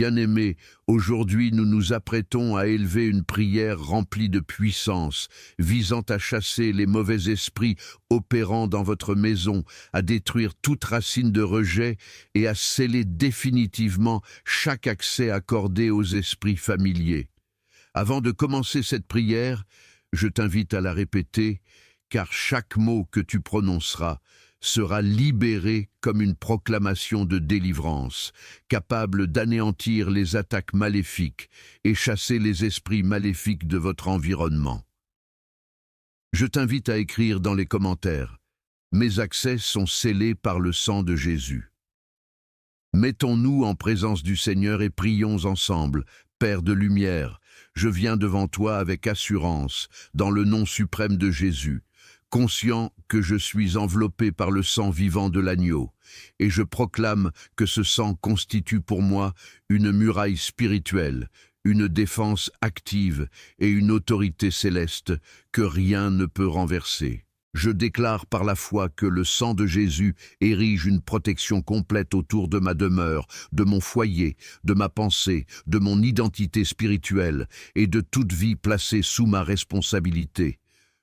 Bien-aimés, aujourd'hui nous nous apprêtons à élever une prière remplie de puissance, visant à chasser les mauvais esprits opérant dans votre maison, à détruire toute racine de rejet et à sceller définitivement chaque accès accordé aux esprits familiers. Avant de commencer cette prière, je t'invite à la répéter, car chaque mot que tu prononceras sera libéré comme une proclamation de délivrance, capable d'anéantir les attaques maléfiques et chasser les esprits maléfiques de votre environnement. Je t'invite à écrire dans les commentaires « Mes accès sont scellés par le sang de Jésus ». Mettons-nous en présence du Seigneur et prions ensemble. Père de lumière, je viens devant toi avec assurance, dans le nom suprême de Jésus, conscient que je suis enveloppé par le sang vivant de l'agneau, et je proclame que ce sang constitue pour moi une muraille spirituelle, une défense active et une autorité céleste que rien ne peut renverser. Je déclare par la foi que le sang de Jésus érige une protection complète autour de ma demeure, de mon foyer, de ma pensée, de mon identité spirituelle et de toute vie placée sous ma responsabilité.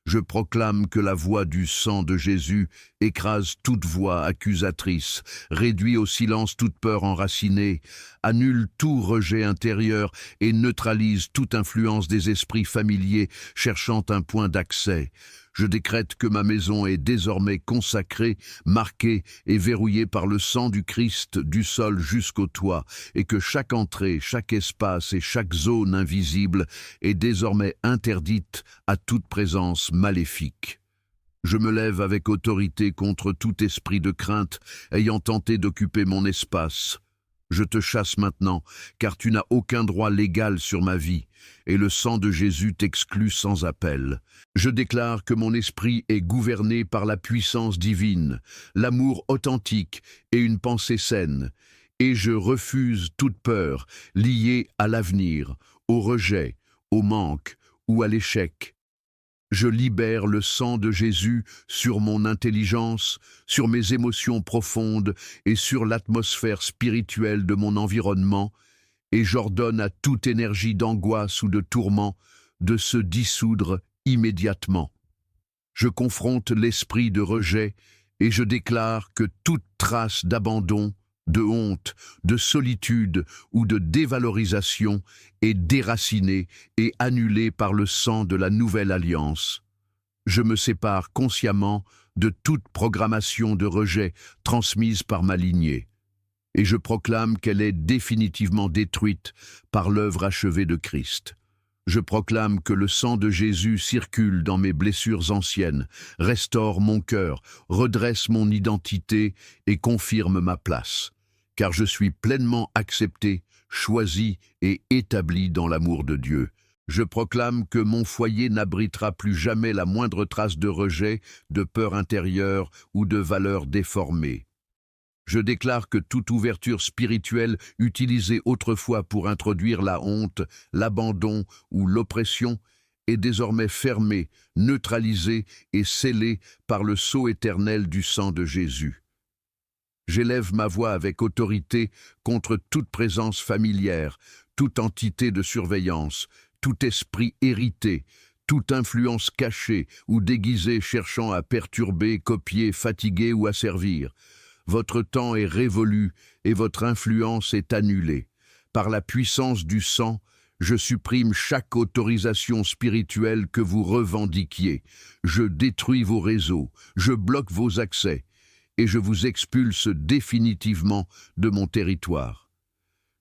Je proclame que la voix du sang de Jésus écrase toute voix accusatrice, réduit au silence toute peur enracinée, annule tout rejet intérieur et neutralise toute influence des esprits familiers cherchant un point d'accès. Je décrète que ma maison est désormais consacrée, marquée et verrouillée par le sang du Christ du sol jusqu'au toit, et que chaque entrée, chaque espace et chaque zone invisible est désormais interdite à toute présence maléfique. Je me lève avec autorité contre tout esprit de crainte ayant tenté d'occuper mon espace. Je te chasse maintenant, car tu n'as aucun droit légal sur ma vie, et le sang de Jésus t'exclut sans appel. Je déclare que mon esprit est gouverné par la puissance divine, l'amour authentique et une pensée saine, et je refuse toute peur liée à l'avenir, au rejet, au manque ou à l'échec. Je libère le sang de Jésus sur mon intelligence, sur mes émotions profondes et sur l'atmosphère spirituelle de mon environnement, et j'ordonne à toute énergie d'angoisse ou de tourment de se dissoudre immédiatement. Je confronte l'esprit de rejet et je déclare que toute trace d'abandon, de honte, de solitude ou de dévalorisation est déracinée et annulée par le sang de la nouvelle alliance. Je me sépare consciemment de toute programmation de rejet transmise par ma lignée, et je proclame qu'elle est définitivement détruite par l'œuvre achevée de Christ. Je proclame que le sang de Jésus circule dans mes blessures anciennes, restaure mon cœur, redresse mon identité et confirme ma place. Car je suis pleinement accepté, choisi et établi dans l'amour de Dieu. Je proclame que mon foyer n'abritera plus jamais la moindre trace de rejet, de peur intérieure ou de valeurs déformées. Je déclare que toute ouverture spirituelle utilisée autrefois pour introduire la honte, l'abandon ou l'oppression est désormais fermée, neutralisée et scellée par le sceau éternel du sang de Jésus. J'élève ma voix avec autorité contre toute présence familière, toute entité de surveillance, tout esprit hérité, toute influence cachée ou déguisée cherchant à perturber, copier, fatiguer ou asservir. Votre temps est révolu et votre influence est annulée. Par la puissance du sang, je supprime chaque autorisation spirituelle que vous revendiquiez. Je détruis vos réseaux, je bloque vos accès, et je vous expulse définitivement de mon territoire.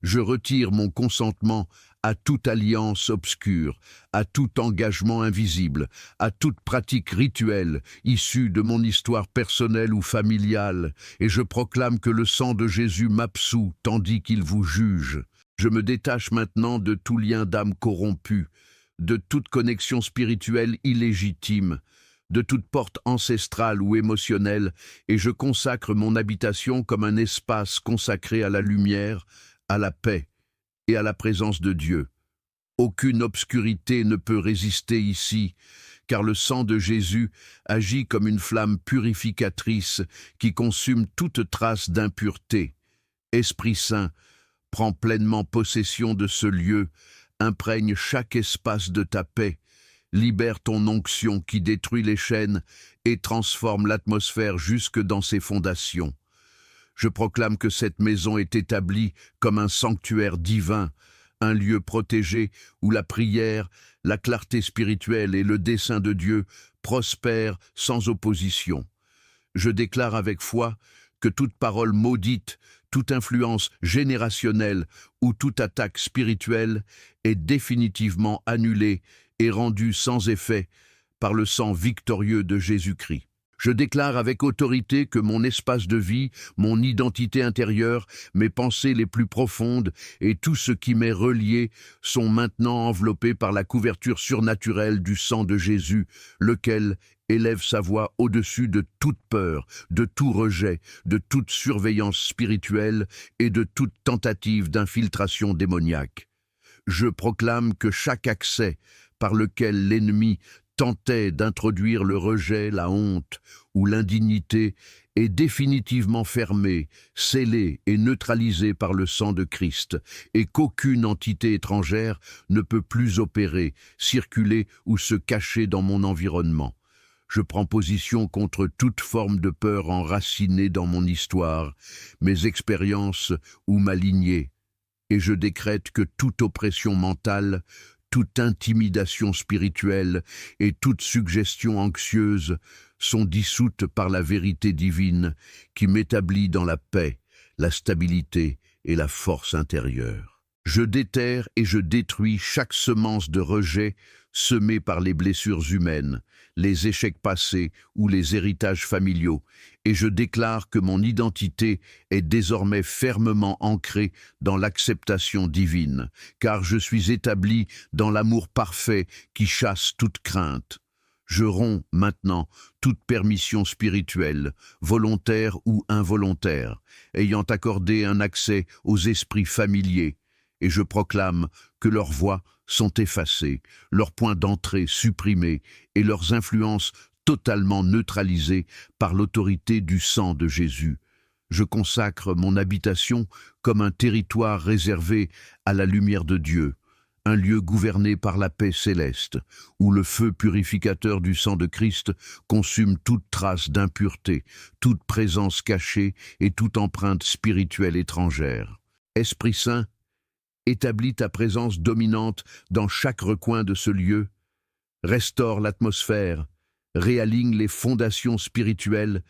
Je retire mon consentement à toute alliance obscure, à tout engagement invisible, à toute pratique rituelle issue de mon histoire personnelle ou familiale, et je proclame que le sang de Jésus m'absout tandis qu'il vous juge. Je me détache maintenant de tout lien d'âme corrompu, de toute connexion spirituelle illégitime, de toute porte ancestrale ou émotionnelle, et je consacre mon habitation comme un espace consacré à la lumière, à la paix et à la présence de Dieu. Aucune obscurité ne peut résister ici, car le sang de Jésus agit comme une flamme purificatrice qui consume toute trace d'impureté. Esprit Saint, Prends pleinement possession de ce lieu, imprègne chaque espace de ta paix, libère ton onction qui détruit les chaînes et transforme l'atmosphère jusque dans ses fondations. Je proclame que cette maison est établie comme un sanctuaire divin, un lieu protégé où la prière, la clarté spirituelle et le dessein de Dieu prospèrent sans opposition. Je déclare avec foi que toute parole maudite, toute influence générationnelle ou toute attaque spirituelle est définitivement annulée et rendue sans effet par le sang victorieux de Jésus-Christ. Je déclare avec autorité que mon espace de vie, mon identité intérieure, mes pensées les plus profondes et tout ce qui m'est relié sont maintenant enveloppés par la couverture surnaturelle du sang de Jésus, lequel élève sa voix au-dessus de toute peur, de tout rejet, de toute surveillance spirituelle et de toute tentative d'infiltration démoniaque. Je proclame que chaque accès par lequel l'ennemi tentait d'introduire le rejet, la honte ou l'indignité est définitivement fermé, scellé et neutralisé par le sang de Christ, et qu'aucune entité étrangère ne peut plus opérer, circuler ou se cacher dans mon environnement. Je prends position contre toute forme de peur enracinée dans mon histoire, mes expériences ou ma lignée, et je décrète que toute oppression mentale, toute intimidation spirituelle et toute suggestion anxieuse sont dissoutes par la vérité divine qui m'établit dans la paix, la stabilité et la force intérieure. Je déterre et je détruis chaque semence de rejet semée par les blessures humaines, les échecs passés ou les héritages familiaux, et je déclare que mon identité est désormais fermement ancrée dans l'acceptation divine, car je suis établi dans l'amour parfait qui chasse toute crainte. Je romps maintenant toute permission spirituelle, volontaire ou involontaire, ayant accordé un accès aux esprits familiers, et je proclame que leurs voix sont effacées, leurs points d'entrée supprimés et leurs influences totalement neutralisées par l'autorité du sang de Jésus. Je consacre mon habitation comme un territoire réservé à la lumière de Dieu, un lieu gouverné par la paix céleste, où le feu purificateur du sang de Christ consume toute trace d'impureté, toute présence cachée et toute empreinte spirituelle étrangère. Esprit Saint, établis ta présence dominante dans chaque recoin de ce lieu, restaure l'atmosphère, réaligne les fondations spirituelles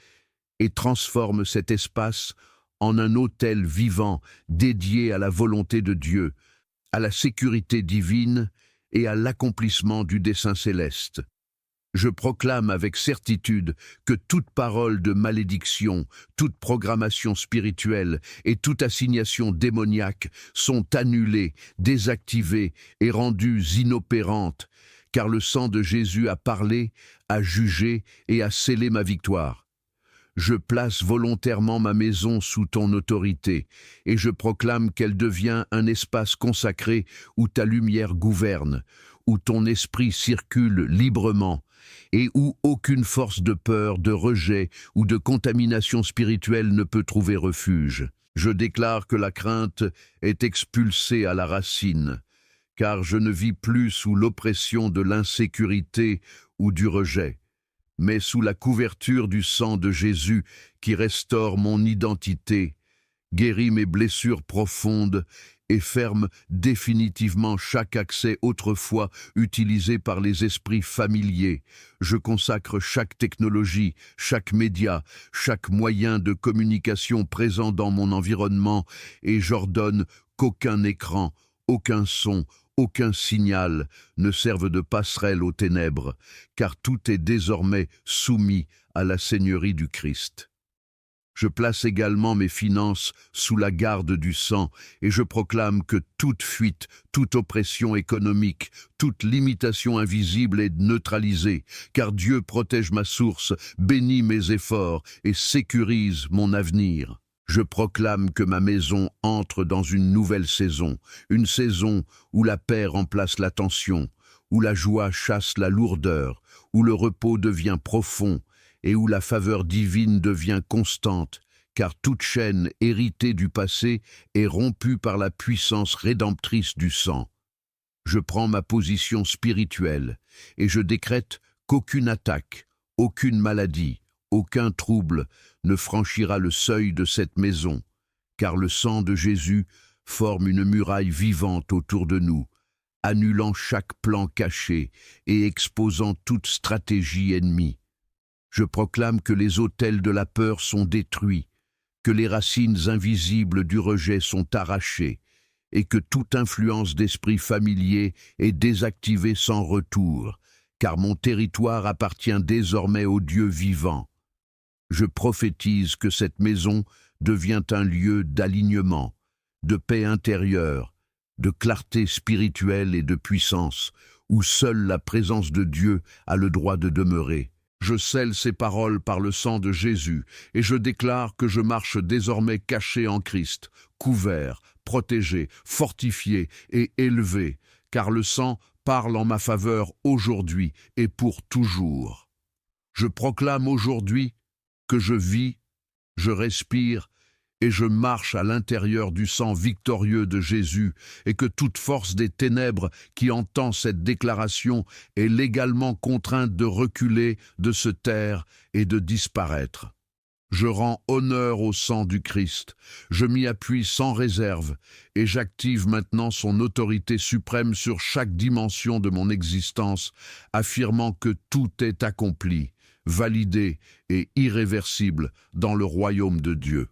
et transforme cet espace en un autel vivant dédié à la volonté de Dieu, à la sécurité divine et à l'accomplissement du dessein céleste. Je proclame avec certitude que toute parole de malédiction, toute programmation spirituelle et toute assignation démoniaque sont annulées, désactivées et rendues inopérantes, car le sang de Jésus a parlé, a jugé et a scellé ma victoire. Je place volontairement ma maison sous ton autorité, et je proclame qu'elle devient un espace consacré où ta lumière gouverne, où ton esprit circule librement, et où aucune force de peur, de rejet ou de contamination spirituelle ne peut trouver refuge. Je déclare que la crainte est expulsée à la racine, car je ne vis plus sous l'oppression de l'insécurité ou du rejet, mais sous la couverture du sang de Jésus qui restaure mon identité, guérit mes blessures profondes et ferme définitivement chaque accès autrefois utilisé par les esprits familiers. Je consacre chaque technologie, chaque média, chaque moyen de communication présent dans mon environnement et j'ordonne qu'aucun écran, aucun son, aucun signal ne serve de passerelle aux ténèbres, car tout est désormais soumis à la Seigneurie du Christ. Je place également mes finances sous la garde du sang et je proclame que toute fuite, toute oppression économique, toute limitation invisible est neutralisée, car Dieu protège ma source, bénit mes efforts et sécurise mon avenir. Je proclame que ma maison entre dans une nouvelle saison, une saison où la paix remplace la tension, où la joie chasse la lourdeur, où le repos devient profond, et où la faveur divine devient constante, car toute chaîne héritée du passé est rompue par la puissance rédemptrice du sang. Je prends ma position spirituelle et je décrète qu'aucune attaque, aucune maladie, aucun trouble ne franchira le seuil de cette maison, car le sang de Jésus forme une muraille vivante autour de nous, annulant chaque plan caché et exposant toute stratégie ennemie. Je proclame que les autels de la peur sont détruits, que les racines invisibles du rejet sont arrachées, et que toute influence d'esprit familier est désactivée sans retour, car mon territoire appartient désormais au Dieu vivant. Je prophétise que cette maison devient un lieu d'alignement, de paix intérieure, de clarté spirituelle et de puissance, où seule la présence de Dieu a le droit de demeurer. Je scelle ces paroles par le sang de Jésus, et je déclare que je marche désormais caché en Christ, couvert, protégé, fortifié et élevé, car le sang parle en ma faveur aujourd'hui et pour toujours. Je proclame aujourd'hui que je vis, je respire et je marche à l'intérieur du sang victorieux de Jésus, et que toute force des ténèbres qui entend cette déclaration est légalement contrainte de reculer, de se taire et de disparaître. Je rends honneur au sang du Christ, je m'y appuie sans réserve, et j'active maintenant son autorité suprême sur chaque dimension de mon existence, affirmant que tout est accompli, validé et irréversible dans le royaume de Dieu.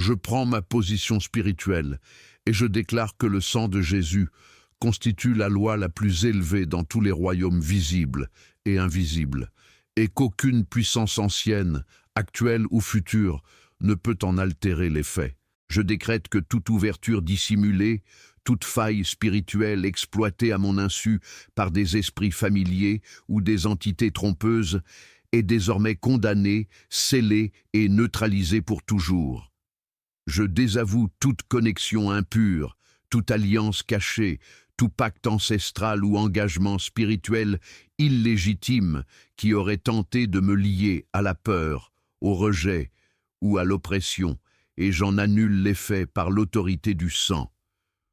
Je prends ma position spirituelle et je déclare que le sang de Jésus constitue la loi la plus élevée dans tous les royaumes visibles et invisibles, et qu'aucune puissance ancienne, actuelle ou future, ne peut en altérer l'effet. Je décrète que toute ouverture dissimulée, toute faille spirituelle exploitée à mon insu par des esprits familiers ou des entités trompeuses est désormais condamnée, scellée et neutralisée pour toujours. Je désavoue toute connexion impure, toute alliance cachée, tout pacte ancestral ou engagement spirituel illégitime qui aurait tenté de me lier à la peur, au rejet ou à l'oppression, et j'en annule l'effet par l'autorité du sang.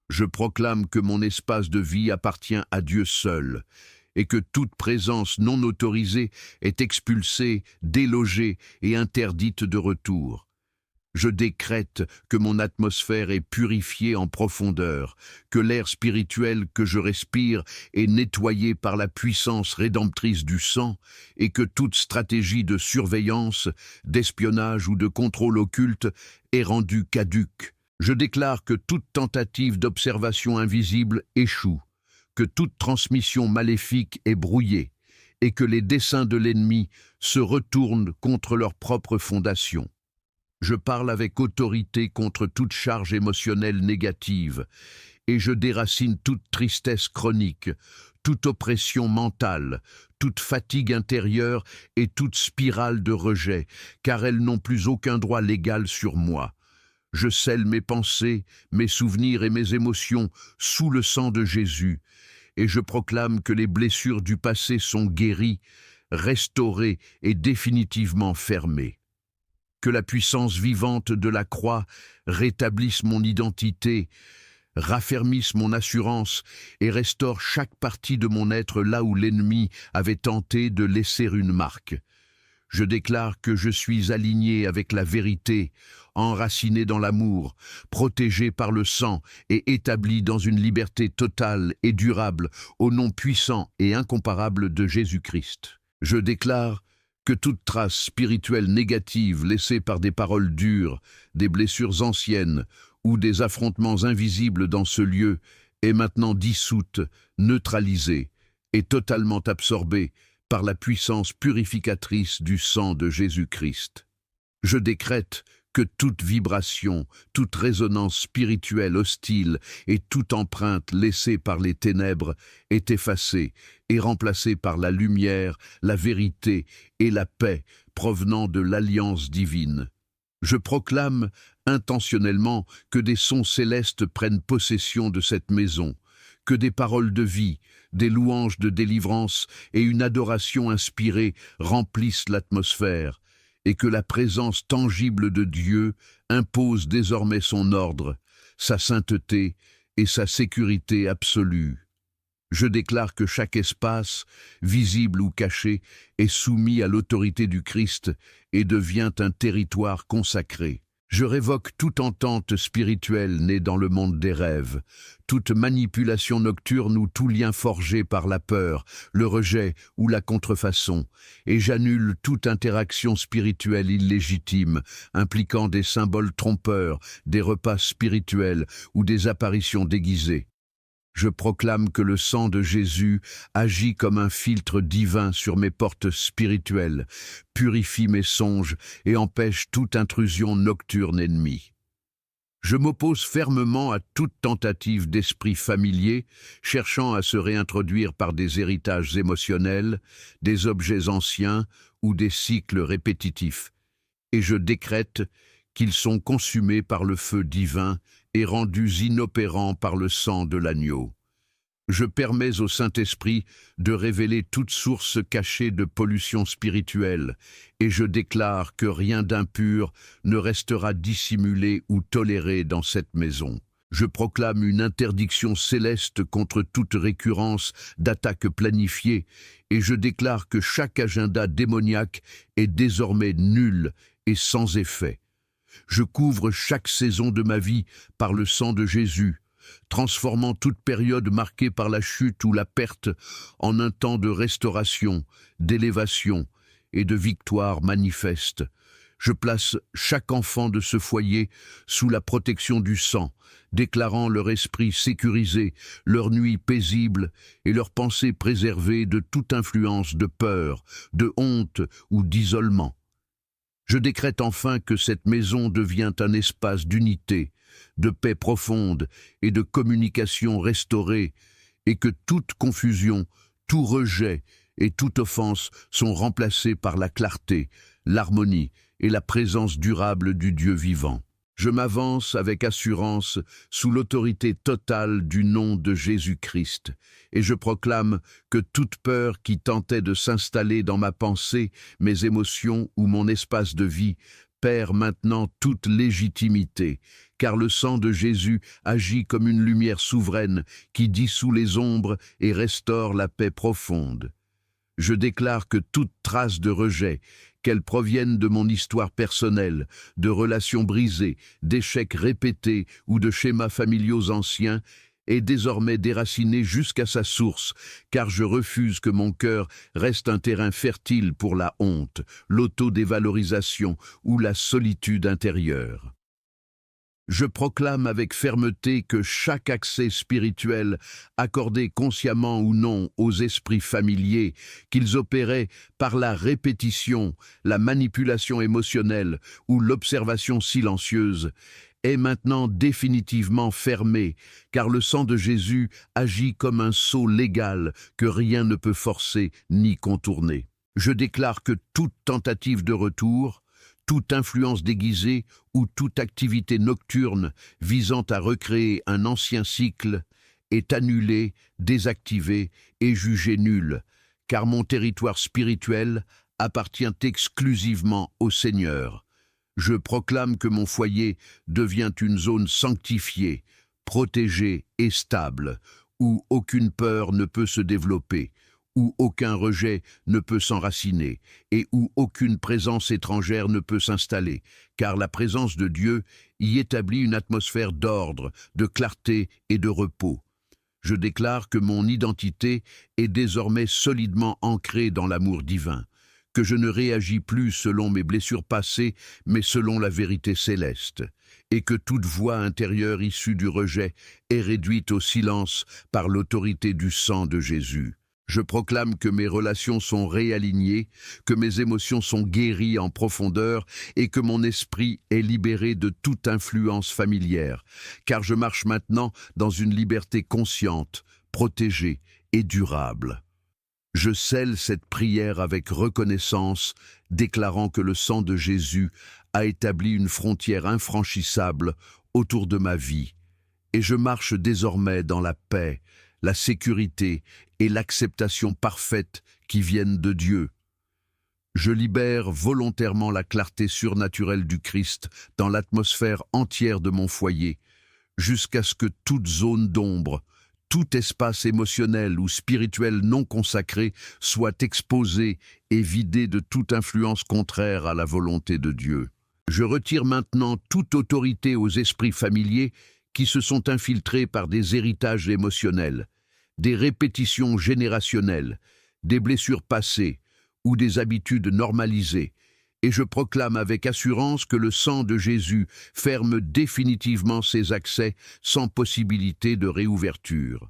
Je proclame que mon espace de vie appartient à Dieu seul, et que toute présence non autorisée est expulsée, délogée et interdite de retour. Je décrète que mon atmosphère est purifiée en profondeur, que l'air spirituel que je respire est nettoyé par la puissance rédemptrice du sang, et que toute stratégie de surveillance, d'espionnage ou de contrôle occulte est rendue caduque. Je déclare que toute tentative d'observation invisible échoue, que toute transmission maléfique est brouillée, et que les desseins de l'ennemi se retournent contre leur propre fondation. Je parle avec autorité contre toute charge émotionnelle négative, et je déracine toute tristesse chronique, toute oppression mentale, toute fatigue intérieure et toute spirale de rejet, car elles n'ont plus aucun droit légal sur moi. Je scelle mes pensées, mes souvenirs et mes émotions sous le sang de Jésus, et je proclame que les blessures du passé sont guéries, restaurées et définitivement fermées. Que la puissance vivante de la croix rétablisse mon identité, raffermisse mon assurance et restaure chaque partie de mon être là où l'ennemi avait tenté de laisser une marque. Je déclare que je suis aligné avec la vérité, enraciné dans l'amour, protégé par le sang et établi dans une liberté totale et durable au nom puissant et incomparable de Jésus-Christ. Je déclare que toute trace spirituelle négative laissée par des paroles dures, des blessures anciennes ou des affrontements invisibles dans ce lieu est maintenant dissoute, neutralisée et totalement absorbée par la puissance purificatrice du sang de Jésus-Christ. Je décrète que toute vibration, toute résonance spirituelle hostile et toute empreinte laissée par les ténèbres est effacée et remplacée par la lumière, la vérité et la paix provenant de l'alliance divine. Je proclame intentionnellement que des sons célestes prennent possession de cette maison, que des paroles de vie, des louanges de délivrance et une adoration inspirée remplissent l'atmosphère, et que la présence tangible de Dieu impose désormais son ordre, sa sainteté et sa sécurité absolue. Je déclare que chaque espace, visible ou caché, est soumis à l'autorité du Christ et devient un territoire consacré. Je révoque toute entente spirituelle née dans le monde des rêves, toute manipulation nocturne ou tout lien forgé par la peur, le rejet ou la contrefaçon, et j'annule toute interaction spirituelle illégitime, impliquant des symboles trompeurs, des repas spirituels ou des apparitions déguisées. Je proclame que le sang de Jésus agit comme un filtre divin sur mes portes spirituelles, purifie mes songes et empêche toute intrusion nocturne ennemie. Je m'oppose fermement à toute tentative d'esprit familier cherchant à se réintroduire par des héritages émotionnels, des objets anciens ou des cycles répétitifs. Et je décrète qu'ils sont consumés par le feu divin et rendus inopérants par le sang de l'agneau. Je permets au Saint-Esprit de révéler toute source cachée de pollution spirituelle, et je déclare que rien d'impur ne restera dissimulé ou toléré dans cette maison. Je proclame une interdiction céleste contre toute récurrence d'attaques planifiées, et je déclare que chaque agenda démoniaque est désormais nul et sans effet. Je couvre chaque saison de ma vie par le sang de Jésus, transformant toute période marquée par la chute ou la perte en un temps de restauration, d'élévation et de victoire manifeste. Je place chaque enfant de ce foyer sous la protection du sang, déclarant leur esprit sécurisé, leur nuit paisible et leurs pensées préservées de toute influence de peur, de honte ou d'isolement. Je décrète enfin que cette maison devient un espace d'unité, de paix profonde et de communication restaurée, et que toute confusion, tout rejet et toute offense sont remplacés par la clarté, l'harmonie et la présence durable du Dieu vivant. Je m'avance avec assurance sous l'autorité totale du nom de Jésus-Christ, et je proclame que toute peur qui tentait de s'installer dans ma pensée, mes émotions ou mon espace de vie perd maintenant toute légitimité, car le sang de Jésus agit comme une lumière souveraine qui dissout les ombres et restaure la paix profonde. Je déclare que toute trace de rejet, qu'elle provienne de mon histoire personnelle, de relations brisées, d'échecs répétés ou de schémas familiaux anciens, est désormais déracinée jusqu'à sa source, car je refuse que mon cœur reste un terrain fertile pour la honte, l'autodévalorisation ou la solitude intérieure. Je proclame avec fermeté que chaque accès spirituel, accordé consciemment ou non aux esprits familiers, qu'ils opéraient par la répétition, la manipulation émotionnelle ou l'observation silencieuse, est maintenant définitivement fermé, car le sang de Jésus agit comme un sceau légal que rien ne peut forcer ni contourner. Je déclare que toute tentative de retour, toute influence déguisée ou toute activité nocturne visant à recréer un ancien cycle est annulée, désactivée et jugée nulle, car mon territoire spirituel appartient exclusivement au Seigneur. Je proclame que mon foyer devient une zone sanctifiée, protégée et stable, où aucune peur ne peut se développer, où aucun rejet ne peut s'enraciner et où aucune présence étrangère ne peut s'installer, car la présence de Dieu y établit une atmosphère d'ordre, de clarté et de repos. Je déclare que mon identité est désormais solidement ancrée dans l'amour divin, que je ne réagis plus selon mes blessures passées, mais selon la vérité céleste, et que toute voix intérieure issue du rejet est réduite au silence par l'autorité du sang de Jésus. Je proclame que mes relations sont réalignées, que mes émotions sont guéries en profondeur et que mon esprit est libéré de toute influence familière, car je marche maintenant dans une liberté consciente, protégée et durable. Je scelle cette prière avec reconnaissance, déclarant que le sang de Jésus a établi une frontière infranchissable autour de ma vie, et je marche désormais dans la paix, la sécurité et l'acceptation parfaite qui viennent de Dieu. Je libère volontairement la clarté surnaturelle du Christ dans l'atmosphère entière de mon foyer, jusqu'à ce que toute zone d'ombre, tout espace émotionnel ou spirituel non consacré soit exposé et vidé de toute influence contraire à la volonté de Dieu. Je retire maintenant toute autorité aux esprits familiers qui se sont infiltrés par des héritages émotionnels, des répétitions générationnelles, des blessures passées ou des habitudes normalisées, et je proclame avec assurance que le sang de Jésus ferme définitivement ces accès sans possibilité de réouverture.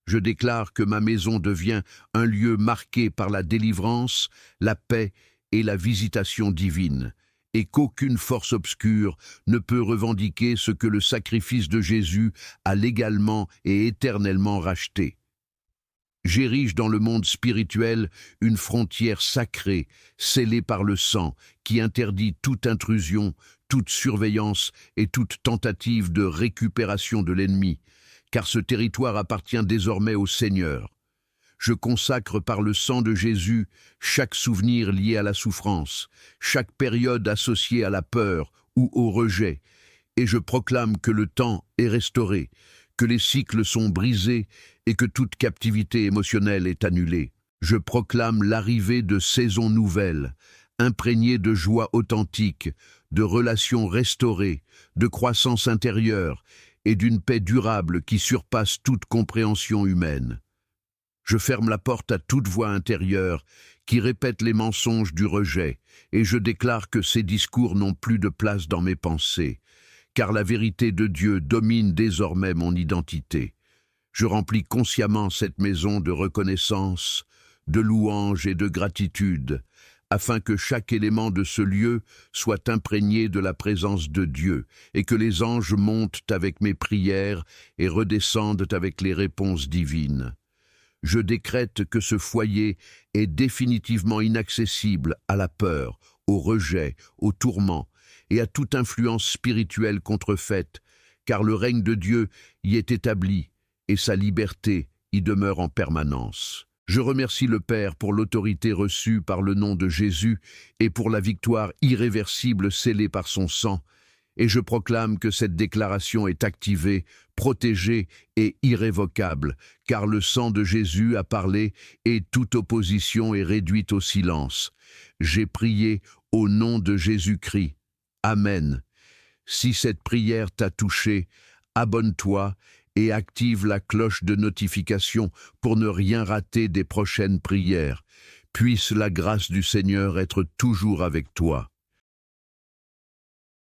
Je déclare que ma maison devient un lieu marqué par la délivrance, la paix et la visitation divine, et qu'aucune force obscure ne peut revendiquer ce que le sacrifice de Jésus a légalement et éternellement racheté. J'érige dans le monde spirituel une frontière sacrée, scellée par le sang, qui interdit toute intrusion, toute surveillance et toute tentative de récupération de l'ennemi, car ce territoire appartient désormais au Seigneur. Je consacre par le sang de Jésus chaque souvenir lié à la souffrance, chaque période associée à la peur ou au rejet, et je proclame que le temps est restauré, que les cycles sont brisés et que toute captivité émotionnelle est annulée. Je proclame l'arrivée de saisons nouvelles, imprégnées de joie authentique, de relations restaurées, de croissance intérieure et d'une paix durable qui surpasse toute compréhension humaine. Je ferme la porte à toute voix intérieure qui répète les mensonges du rejet, et je déclare que ces discours n'ont plus de place dans mes pensées, car la vérité de Dieu domine désormais mon identité. Je remplis consciemment cette maison de reconnaissance, de louange et de gratitude, afin que chaque élément de ce lieu soit imprégné de la présence de Dieu, et que les anges montent avec mes prières et redescendent avec les réponses divines. Je décrète que ce foyer est définitivement inaccessible à la peur, au rejet, au tourment, et à toute influence spirituelle contrefaite, car le règne de Dieu y est établi, et sa liberté y demeure en permanence. Je remercie le Père pour l'autorité reçue par le nom de Jésus et pour la victoire irréversible scellée par son sang, et je proclame que cette déclaration est activée, protégée et irrévocable, car le sang de Jésus a parlé et toute opposition est réduite au silence. J'ai prié au nom de Jésus-Christ. Amen. Si cette prière t'a touché, abonne-toi et active la cloche de notification pour ne rien rater des prochaines prières. Puisse la grâce du Seigneur être toujours avec toi.